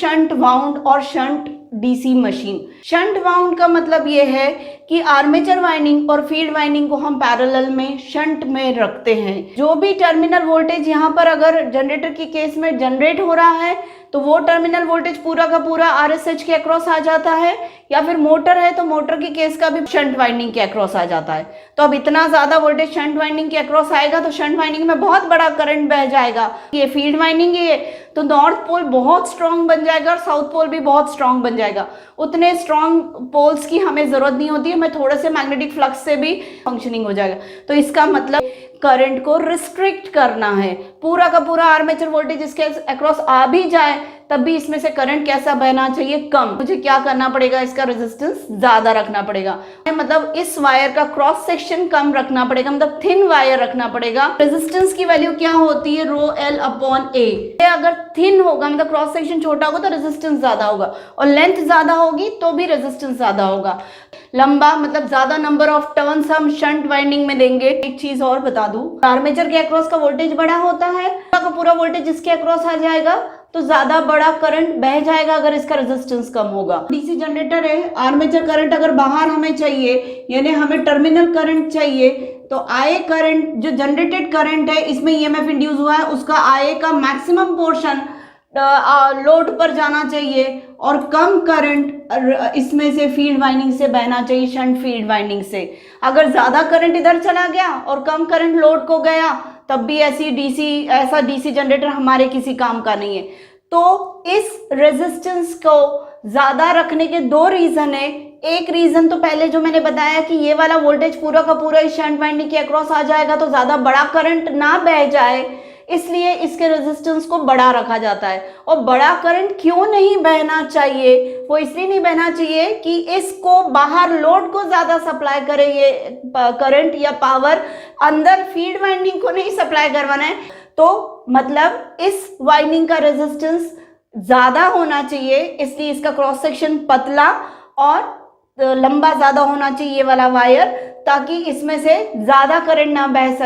Shunt wound और shunt DC machine. Shunt wound का मतलब ये है कि आर्मेचर वाइंडिंग और फील्ड वाइंडिंग को हम पैरेलल में शंट में रखते हैं। जो भी टर्मिनल वोल्टेज यहाँ पर अगर जनरेटर की केस में जनरेट हो रहा है तो वो टर्मिनल वोल्टेज पूरा का पूरा आरएसएच के अक्रॉस आ जाता है, या फिर मोटर है तो मोटर की केस का भी शंट वाइंडिंग के अक्रॉस आ जाता है। तो अब इतना ज्यादा वोल्टेज शंट वाइंडिंग के अक्रॉस आएगा तो शंट वाइंडिंग में बहुत बड़ा करंट बह जाएगा। ये फील्ड वाइंडिंग है तो नॉर्थ पोल बहुत स्ट्रांग बन जाएगा और साउथ पोल भी बहुत स्ट्रांग बन जाएगा। उतने स्ट्रांग पोल्स की हमें जरूरत नहीं होती है, मैं थोड़े से मैग्नेटिक फ्लक्स से भी फंक्शनिंग हो जाएगा। तो इसका मतलब करंट को रिस्ट्रिक्ट करना है। पूरा का पूरा आर्मेचर वोल्टेज इसके अक्रॉस आ भी जाए तब भी इसमें से करंट कैसा बहना चाहिए, कम। मुझे क्या करना पड़ेगा, इसका रेजिस्टेंस ज्यादा रखना पड़ेगा, मतलब इस वायर का क्रॉस सेक्शन कम रखना पड़ेगा, मतलब थिन वायर रखना पड़ेगा। रेजिस्टेंस की वैल्यू क्या होती है, रो एल अपॉन ए। अगर थिन होगा मतलब क्रॉस सेक्शन छोटा होगा तो रेजिस्टेंस ज्यादा होगा, और लेंथ ज्यादा होगी तो भी रेजिस्टेंस ज्यादा होगा। लंबा मतलब ज्यादा नंबर ऑफ टर्न्स हम शंट वाइंडिंग में देंगे। एक चीज और बता दूं, आर्मेचर के अक्रॉस का वोल्टेज बड़ा होता है, पूरा का पूरा वोल्टेज इसके अक्रॉस आ जाएगा तो ज्यादा बड़ा करंट बह जाएगा अगर इसका रेजिस्टेंस कम होगा। डीसी जनरेटर है, आर्मेचर करंट अगर बाहर हमें चाहिए यानी हमें टर्मिनल करंट चाहिए तो आए करंट जो जनरेटेड करंट है इसमें ईएमएफ इंड्यूस हुआ है उसका आए का मैक्सिमम पोर्शन लोड पर जाना चाहिए और कम करंट इसमें से फील्ड वाइंडिंग से बहना चाहिए, शंट फील्ड वाइंडिंग से। अगर ज्यादा करंट इधर चला गया और कम करंट लोड को गया तब भी ऐसा डीसी जनरेटर हमारे किसी काम का नहीं है। तो इस रेजिस्टेंस को ज्यादा रखने के दो रीजन है। एक रीजन तो पहले जो मैंने बताया कि ये वाला वोल्टेज पूरा का पूरा इस शंट वाइंडिंग के अक्रॉस आ जाएगा तो ज्यादा बड़ा करंट ना बह जाए, इसलिए इसके रेजिस्टेंस को बड़ा रखा जाता है। और बड़ा करंट क्यों नहीं बहना चाहिए, वो इसलिए नहीं बहना चाहिए कि इसको बाहर लोड को ज्यादा सप्लाई करे, ये करंट या पावर अंदर फील्ड वाइंडिंग को नहीं सप्लाई करवाना है। तो मतलब इस वाइंडिंग का रेजिस्टेंस ज्यादा होना चाहिए, इसलिए इसका क्रॉस सेक्शन पतला और लंबा ज्यादा होना चाहिए ये वाला वायर, ताकि इसमें से ज्यादा करंट ना बह सके।